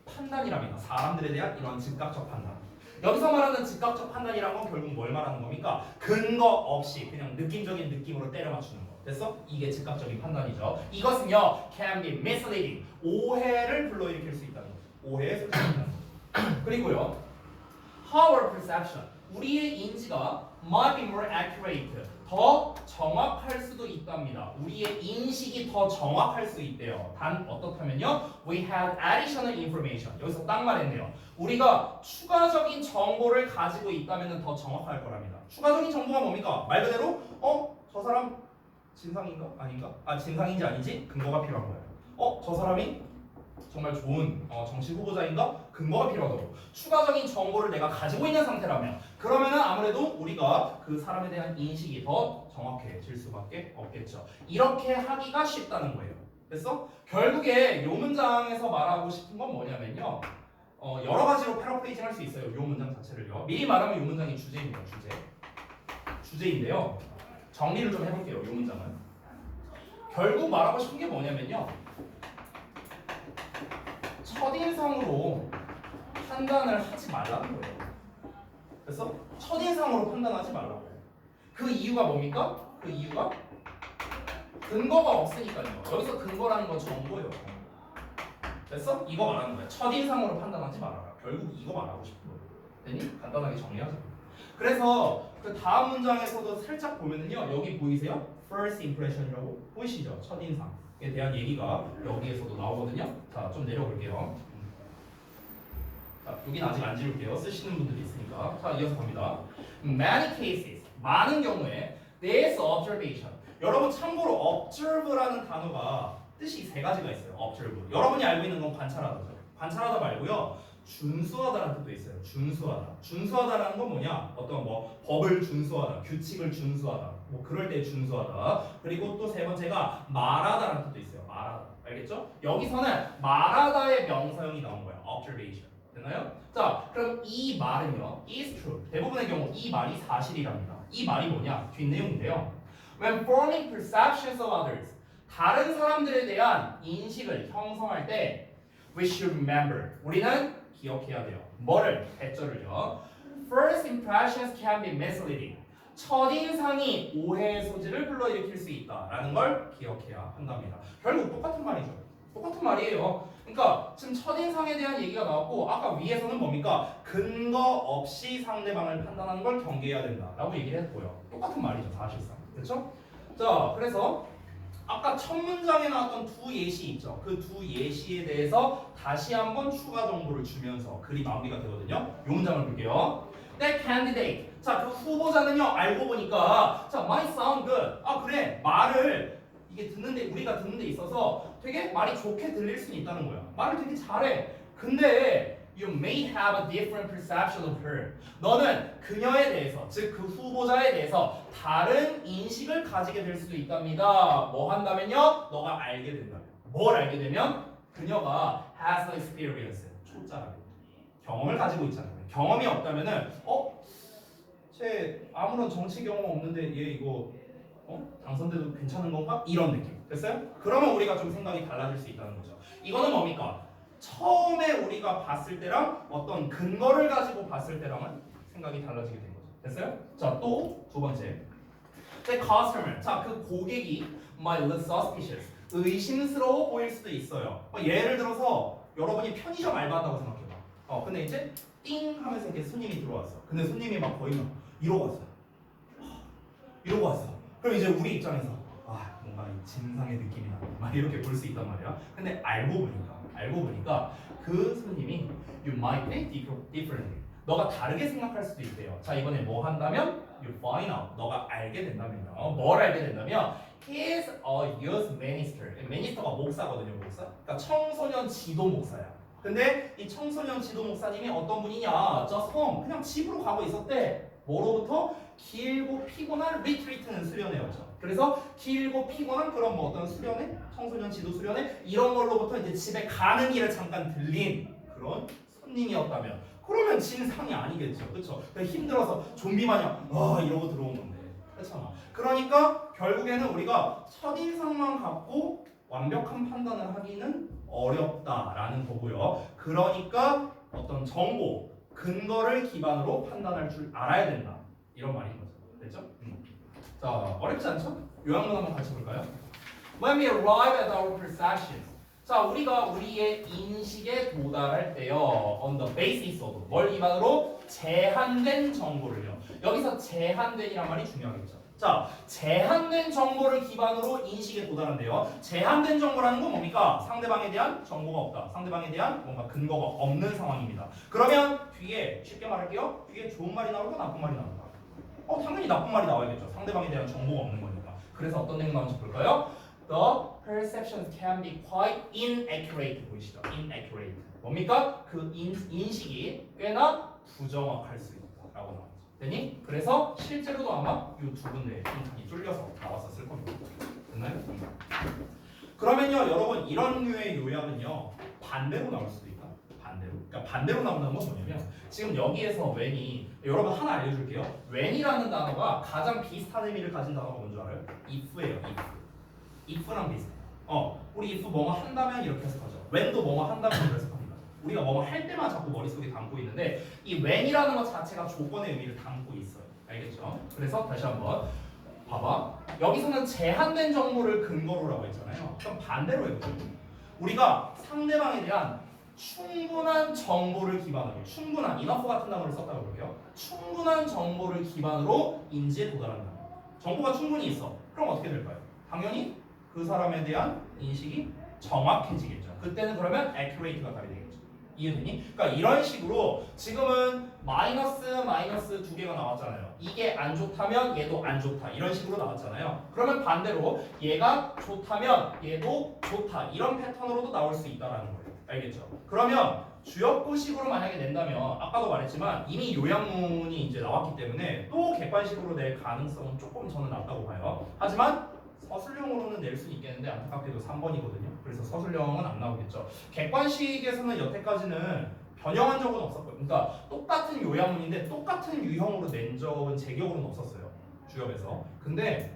Speaker 2: 판단이랍니다. 사람들에 대한 이러한 즉각적 판단. 여기서 말하는 즉각적 판단이란 건 결국 뭘 말하는 겁니까? 근거 없이 그냥 느낌적인 느낌으로 때려 맞추는 거. 됐어? 이게 즉각적인 판단이죠. 이것은요, can be misleading. 오해를 불러일으킬 수 있다는 거죠. 오해에 속합니다. 그리고요, our perception. 우리의 인지가 might be more accurate. 더 정확할 수도 있답니다. 우리의 인식이 더 정확할 수 있대요. 단 어떻다면요? We have additional information. 여기서 딱 말했네요. 우리가 추가적인 정보를 가지고 있다면 더 정확할 거랍니다. 추가적인 정보가 뭡니까? 말 그대로 저 사람 진상인가? 아닌가? 아, 진상인지 아닌지 근거가 필요한 거예요. 저 사람이 정말 좋은 정치 후보자인가? 근거가 필요하다고. 추가적인 정보를 내가 가지고 있는 상태라면 그러면은 아무래도 우리가 그 사람에 대한 인식이 더 정확해질 수밖에 없겠죠. 이렇게 하기가 쉽다는 거예요. 됐어? 결국에 이 문장에서 말하고 싶은 건 뭐냐면요. 여러 가지로 패러프레이징 할 수 있어요. 이 문장 자체를요. 미리 말하면 이 문장이 주제입니다. 주제인데요. 정리를 좀 해볼게요. 이 문장은. 결국 말하고 싶은 게 뭐냐면요. 첫인상으로 판단을 하지 말라는 거예요. 그래서 첫인상으로 판단하지 말라고. 그 이유가 뭡니까? 그 이유가 근거가 없으니까요. 여기서 근거라는 건 정보예요. 됐어? 이거 말하는 거야. 첫인상으로 판단하지 말아라. 결국 이거 말하고 싶은 거예요. 되니? 간단하게 정리하자. 그래서 그 다음 문장에서도 살짝 보면은요. 여기 보이세요? First impression이라고 보이시죠? 첫인상에 대한 얘기가 여기에서도 나오거든요. 자, 좀 내려볼게요. 자, 여기는 아직 안 지울게요. 쓰시는 분들이 있으니까. 자, 이어서 갑니다. Many cases, 많은 경우에 there's observation. 여러분 참고로 observe라는 단어가 뜻이 세 가지가 있어요. observe. 여러분이 알고 있는 건 관찰하다죠. 관찰하다 말고요. 준수하다라는 뜻도 있어요. 준수하다. 준수하다라는 건 뭐냐? 어떤 뭐 법을 준수하다, 규칙을 준수하다, 뭐 그럴 때 준수하다. 그리고 또 세 번째가 말하다라는 뜻도 있어요. 말하다. 알겠죠? 여기서는 말하다의 명사형이 나온 거예요. observation. 됐나요? 자, 그럼 이 말은요, is true. 대부분의 경우 이 말이 사실이랍니다. 이 말이 뭐냐? 뒷내용인데요. When forming perceptions of others, 다른 사람들에 대한 인식을 형성할 때, we should remember. 우리는 기억해야 돼요. 뭐를? 대절을요. First impressions can be misleading. 첫인상이 오해의 소지를 불러일으킬 수 있다라는 걸 기억해야 한답니다. 결국 똑같은 말이죠. 똑같은 말이에요. 그러니까 지금 첫인상에 대한 얘기가 나왔고 아까 위에서는 뭡니까? 근거 없이 상대방을 판단하는 걸 경계해야 된다라고 얘기를 했고요. 똑같은 말이죠, 사실상. 그렇죠? 자, 그래서 아까 첫 문장에 나왔던 두 예시 있죠. 그 두 예시에 대해서 다시 한번 추가 정보를 주면서 글이 마무리가 되거든요. 이 문장을 볼게요. That candidate. 자, 그 후보자는요. 알고 보니까 자, might sound good. 아, 그래. 말을 이게 듣는데 우리가 듣는 데 있어서 되게 말이 좋게 들릴 수는 있다는 거야. 말을 되게 잘해. 근데 you may have a different perception of her. 너는 그녀에 대해서, 즉 그 후보자에 대해서 다른 인식을 가지게 될 수도 있답니다. 뭐 한다면요? 너가 알게 된다면. 뭘 알게 되면? 그녀가 has experience. 초짜라고. 경험을 가지고 있잖아요. 경험이 없다면은 쟤 아무런 정치 경험 없는데 얘 이거 당선돼도 괜찮은 건가? 이런 느낌. 됐어요? 그러면 우리가 좀 생각이 달라질 수 있다는 거죠. 이거는 뭡니까? 처음에 우리가 봤을 때랑 어떤 근거를 가지고 봤을 때랑은 생각이 달라지게 된 거죠. 됐어요? 자, 또 두 번째. The customer. 자, 그 고객이 might look suspicious. 의심스러워 보일 수도 있어요. 예를 들어서 여러분이 편의점 알바한다고 생각해봐. 근데 이제 띵 하면서 이렇게 손님이 들어왔어. 근데 손님이 막 거의 막 이러고 왔어요. 이러고 왔어. 그럼 이제 우리 입장에서 뭔가 진상의 느낌이 나. 막 이렇게 볼 수 있단 말이야. 근데 알고 보니까 그 손님이 you might think differently. 너가 다르게 생각할 수도 있대요. 자, 이번에 뭐 한다면 you find out. 너가 알게 된다면요. 뭘 알게 된다면 he is a youth minister. minister가 목사거든요, 목사. 그러니까 청소년 지도 목사야. 근데 이 청소년 지도 목사님이 어떤 분이냐? just home. 그냥 집으로 가고 있었대. 뭐로부터? 길고 피곤한 리트리트는 수련회였죠. 그래서 길고 피곤한 그런 뭐 어떤 수련회, 청소년 지도 수련회 이런 걸로부터 이제 집에 가는 길에 잠깐 들린 그런 손님이었다면 그러면 진상이 아니겠죠, 그렇죠? 힘들어서 좀비 마냥 이러고 들어온 건데, 그렇잖아. 그러니까 결국에는 우리가 첫인상만 갖고 완벽한 판단을 하기는 어렵다라는 거고요. 그러니까 어떤 정보, 근거를 기반으로 판단할 줄 알아야 된다. 이런 말인 거죠. 됐죠? 자, 어렵지 않죠? 요약문 한번 같이 볼까요? When we arrive at our perceptions. 자, 우리가 우리의 인식에 도달할 때요. On the basis of. 뭘 기반으로? 제한된 정보를요. 여기서 제한된이란 말이 중요하겠죠. 자, 제한된 정보를 기반으로 인식에 도달한대요. 제한된 정보라는 건 뭡니까? 상대방에 대한 정보가 없다. 상대방에 대한 뭔가 근거가 없는 상황입니다. 그러면 뒤에 쉽게 말할게요. 뒤에 좋은 말이 나올까 나쁜 말이 나올까? 당연히 나쁜 말이 나와야겠죠. 상대방에 대한 정보가 없는 거니까. 그래서 어떤 내용 나오는지 볼까요? The perceptions can be quite inaccurate. 보이시죠? inaccurate. 뭡니까? 그 인식이 꽤나 부정확할 수 있다라고 나오죠. 됐니? 그래서 실제로도 아마 이 두 군데에 빈칸이 뚫려서 나왔었을 겁니다. 됐나요? 그러면요, 여러분 이런 류의 요약은요 반대로 나올 수도 있다. 반대로. 그러니까 반대로 나온다는 건 뭐냐면 지금 여기에서 when이 여러분 하나 알려줄게요. when이라는 단어가 가장 비슷한 의미를 가진 단어가 뭔지 알아요? if예요. if랑 비슷해요. 우리 if 뭐뭐 한다면 이렇게 해석하죠. when도 뭐뭐 한다면 이렇게 해석합니다. 우리가 뭐뭐 할 때만 자꾸 머릿속에 담고 있는데 이 when이라는 것 자체가 조건의 의미를 담고 있어요. 알겠죠? 그래서 다시 한번 봐봐. 여기서는 제한된 정보를 근거로라고 했잖아요. 그럼 반대로 해보죠. 우리가 상대방에 대한 충분한 정보를 기반으로, 충분한 enough 같은 단어를 썼다고 볼게요. 충분한 정보를 기반으로 인지에 도달한다. 정보가 충분히 있어. 그럼 어떻게 될까요? 당연히 그 사람에 대한 인식이 정확해지겠죠. 그때는 그러면 accurate가 답이 되겠죠. 이해되니? 그러니까 이런 식으로 지금은 마이너스 두 개가 나왔잖아요. 이게 안 좋다면 얘도 안 좋다. 이런 식으로 나왔잖아요. 그러면 반대로 얘가 좋다면 얘도 좋다. 이런 패턴으로도 나올 수 있다라는 거예요. 알겠죠? 그러면 주역구식으로 만약에 낸다면 아까도 말했지만 이미 요약문이 이제 나왔기 때문에 또 객관식으로 낼 가능성은 조금 저는 낮다고 봐요. 하지만 서술형으로는 낼 수 있겠는데 안타깝게도 3번이거든요. 그래서 서술형은 안 나오겠죠. 객관식에서는 여태까지는 변형한 적은 없었거든요. 그러니까 똑같은 요약문인데 똑같은 유형으로 낸 적은 제 기억으로는 없었어요. 주역에서. 근데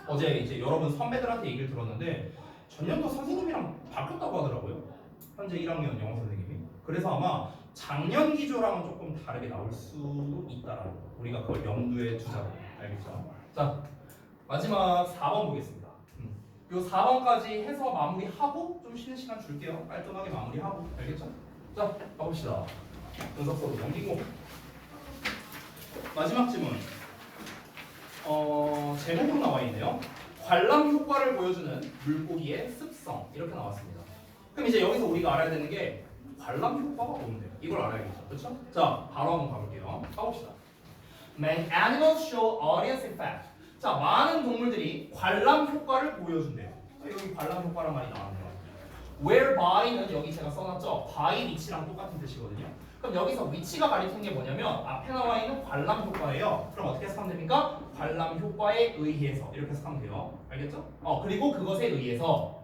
Speaker 2: 어제 이제 여러분 선배들한테 얘기를 들었는데 전년도 선생님이랑 바뀌었다고 하더라고요. 현재 1학년 영어 선생님이. 그래서 아마 작년 기조랑은 조금 다르게 나올 수도 있다라는 거. 우리가 그걸 염두에 두자고. 알겠죠? 자, 마지막 4번 보겠습니다. 요 4번까지 해서 마무리하고 좀 쉬는 시간 줄게요. 깔끔하게 마무리하고. 알겠죠? 자, 가봅시다. 분석서로 넘기고 마지막 질문. 제목으로 나와 있네요. 관람 효과를 보여주는 물고기의 습성 이렇게 나왔습니다. 그럼 이제 여기서 우리가 알아야 되는 게 관람 효과가 뭔데요? 이걸 알아야겠죠, 그렇죠? 자, 바로 한번 가볼게요. 가봅시다. Many animals show audience effect. 자, 많은 동물들이 관람 효과를 보여준대요. 여기 관람 효과란 말이 나왔네요. Whereby는 여기 제가 써놨죠. by 위치랑 똑같은 뜻이거든요. 그럼 여기서 위치가 가리키는 게 뭐냐면 앞에 나와 있는 관람 효과예요. 그럼 어떻게 해석하면 됩니까? 관람 효과에 의해서 이렇게 해석하면 돼요. 알겠죠? 그리고 그것에 의해서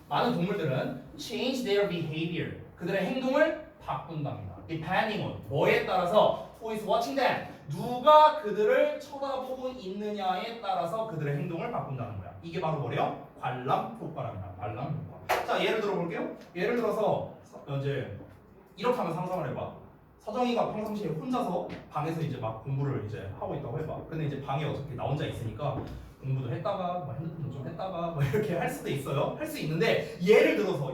Speaker 2: 많은 동물들은 change their behavior. 그들의 행동을 바꾼답니다. depending on 뭐에 따라서 who is watching them 누가 그들을 쳐다보고 있느냐에 따라서 그들의 행동을 바꾼다는 거야. 이게 바로 뭐래요? 관람 효과랍니다. 관람 효과. 자 예를 들어 볼게요. 예를 들어서 이제 이렇게 하면 상상을 해봐. 서정이가 평상시에 혼자서 방에서 이제 막 공부를 이제 하고 있다고 해봐. 근데 이제 방에 어차피 나 혼자 있으니까 공부도 했다가 뭐 핸드폰도 좀 했다가 뭐 이렇게 할 수도 있어요. 할 수 있는데 예를 들어서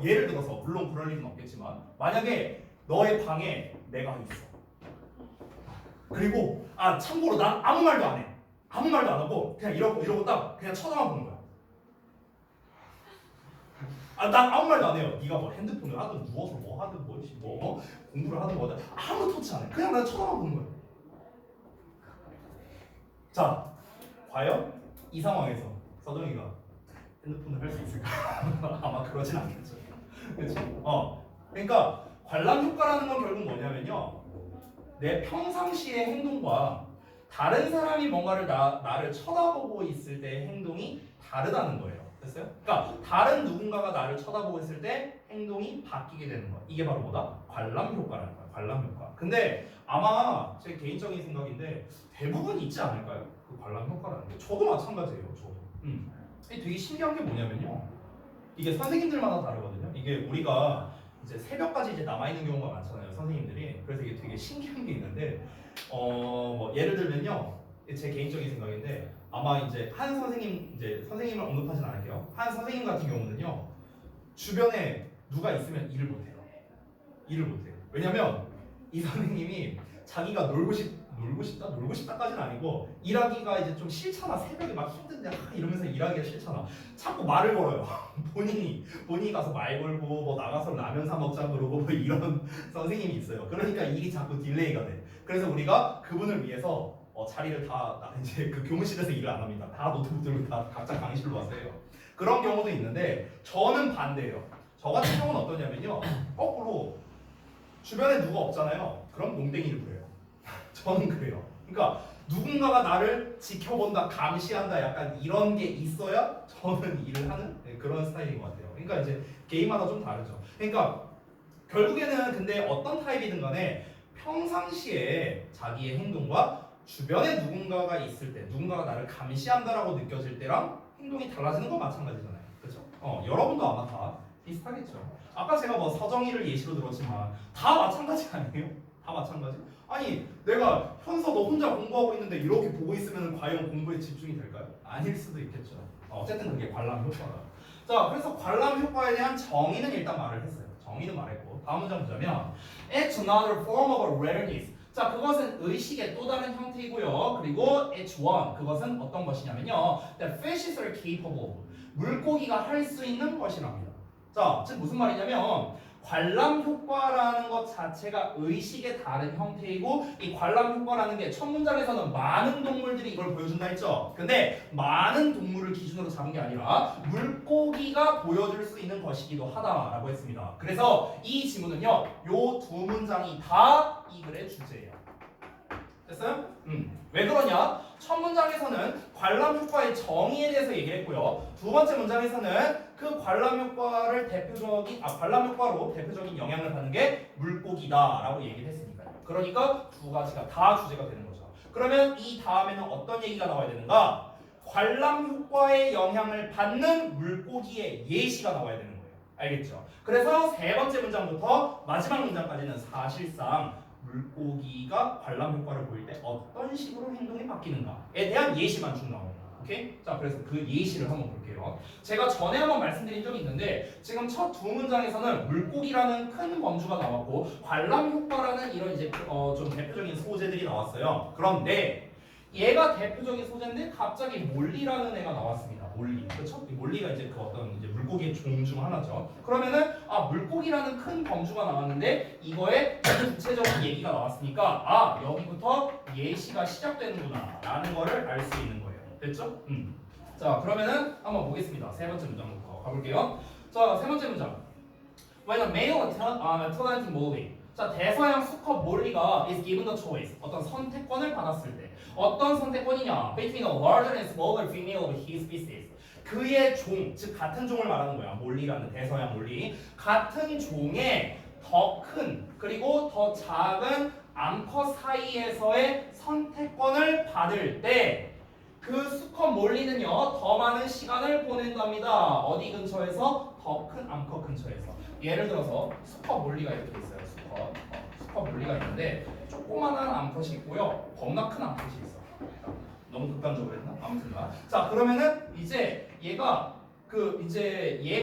Speaker 2: 물론 그럴 일은 없겠지만 만약에 너의 방에 내가 있어. 그리고 참고로 난 아무 말도 안 해. 아무 말도 안 하고 그냥 이러고 딱 그냥 쳐다만 보는 거야. 난 아무 말도 안 해요. 네가 뭐 핸드폰을 하든 누워서 뭐 하든 뭐 공부를 하든 뭐든 아무 터치 안 해. 그냥 난 쳐다만 보는 거야. 자, 과연 이 상황에서 서정이가 핸드폰을 할 수 있을까? 아마 그러진 않겠죠. 그렇지? 그러니까 관람 효과라는 건 결국 뭐냐면요. 내 평상시의 행동과 다른 사람이 뭔가를 나를 쳐다보고 있을 때의 행동이 다르다는 거예요. 됐어요? 그러니까 다른 누군가가 나를 쳐다보고 있을 때 행동이 바뀌게 되는 거야. 이게 바로 뭐다? 관람 효과라는 거야. 관람 효과. 근데 아마 제 개인적인 생각인데 대부분 있지 않을까요? 그 관람 효과라는 게. 저도 마찬가지예요. 저도. 이게 되게 신기한 게 뭐냐면요. 이게 선생님들마다 다르거든요. 이게 우리가 이제 새벽까지 이제 남아 있는 경우가 많잖아요, 선생님들이. 그래서 이게 되게 신기한 게 있는데, 뭐 예를 들면요, 제 개인적인 생각인데 아마 이제 한 선생님 이제 선생님을 언급하진 않을게요. 한 선생님 같은 경우는요, 주변에 누가 있으면 일을 못해요. 일을 못해요. 왜냐면 이 선생님이 자기가 놀고 싶다까지는 아니고 일하기가 이제 좀 싫잖아. 새벽에 막 힘든데 이러면서 일하기가 싫잖아. 자꾸 말을 걸어요. 본인이 가서 말 걸고 뭐 나가서 라면 사 먹자 그러고 뭐 이런 선생님이 있어요. 그러니까 일이 자꾸 딜레이가 돼. 그래서 우리가 그분을 위해서 자리를 다 이제 그 교무실에서 일을 안 합니다. 다 노트북 들고 다 각자 강의실로 와서 해요. 그런 경우도 있는데 저는 반대예요. 저 같은 경우는 어떠냐면요. 거꾸로 주변에 누가 없잖아요. 그럼 농땡이를 부려요. 저는 그래요. 그러니까 누군가가 나를 지켜본다, 감시한다, 약간 이런 게 있어야 저는 일을 하는 그런 스타일인 것 같아요. 그러니까 이제 개인마다 좀 다르죠. 그러니까 결국에는 근데 어떤 타입이든 간에 평상시에 자기의 행동과 주변에 누군가가 있을 때, 누군가가 나를 감시한다라고 느껴질 때랑 행동이 달라지는 건 마찬가지잖아요. 그렇죠? 여러분도 아마 다 비슷하겠죠. 아까 제가 뭐 서정이를 예시로 들었지만 다 마찬가지 아니에요? 다 마찬가지? 아니 내가 현서 너 혼자 공부하고 있는데 이렇게 보고 있으면 과연 공부에 집중이 될까요? 아닐 수도 있겠죠. 어쨌든 그게 관람 효과다. 자, 그래서 관람 효과에 대한 정의는 일단 말을 했어요. 정의는 말했고 다음 문장 보자면 It's another form of awareness. 자, 그것은 의식의 또 다른 형태이고요. 그리고 it's one. 그것은 어떤 것이냐면요. That fishes are capable of. 물고기가 할 수 있는 것이랍니다. 자, 즉 무슨 말이냐면 관람 효과라는 것 자체가 의식의 다른 형태이고 이 관람 효과라는 게 첫 문장에서는 많은 동물들이 이걸 보여준다 했죠. 근데 많은 동물을 기준으로 잡은 게 아니라 물고기가 보여줄 수 있는 것이기도 하다라고 했습니다. 그래서 이 지문은요, 요 두 문장이 다 이 글의 주제예요. 됐어요? 왜 그러냐? 첫 문장에서는 관람 효과의 정의에 대해서 얘기했고요. 두 번째 문장에서는 그 관람 효과를 관람 효과로 대표적인 영향을 받는 게 물고기다라고 얘기를 했으니까요. 그러니까 두 가지가 다 주제가 되는 거죠. 그러면 이 다음에는 어떤 얘기가 나와야 되는가? 관람 효과의 영향을 받는 물고기의 예시가 나와야 되는 거예요. 알겠죠? 그래서 세 번째 문장부터 마지막 문장까지는 사실상 물고기가 관람 효과를 보일 때 어떤 식으로 행동이 바뀌는가에 대한 예시만 쭉 나옵니다. 오케이? 자, 그래서 그 예시를 한번 볼게요. 제가 전에 한번 말씀드린 적이 있는데 지금 첫 두 문장에서는 물고기라는 큰 범주가 나왔고 관람 효과라는 이런 이제 좀 대표적인 소재들이 나왔어요. 그런데 얘가 대표적인 소재인데 갑자기 몰리라는 애가 나왔습니다. 몰리. 그렇죠? 몰리가 이제 그 어떤 이제 물고기의 종 중 하나죠. 그러면은 물고기라는 큰 범주가 나왔는데 이거에 구체적인 얘기가 나왔으니까 여기부터 예시가 시작되는구나라는 거를 알 수 있는 거예요. 됐죠? 자, 그러면은 한번 보겠습니다. 세 번째 문장부터 가볼게요. 자, 세 번째 문장. When a male talented Molly. 자, 대서양 수컷 몰리가 is given the choice. 어떤 선택권을 받았을 때. 어떤 선택권이냐? Between a larger and smaller female of his species. 그의 종, 즉 같은 종을 말하는 거야. 몰리라는 대서양 몰리. 같은 종의 더 큰 그리고 더 작은 암컷 사이에서의 선택권을 받을 때 그 수컷 몰리는요 더 많은 시간을 보낸답니다. 어디 근처에서? 더 큰 암컷 근처에서. 예를 들어서 수컷 몰리가 이렇게 있어요. 수컷 몰리가 있는데 조그만한 암컷이 있고요 겁나 큰 암컷이 있어. 너무 극단적으로 했나? 아무튼가. 자 그러면은 이제 얘가 이제 얘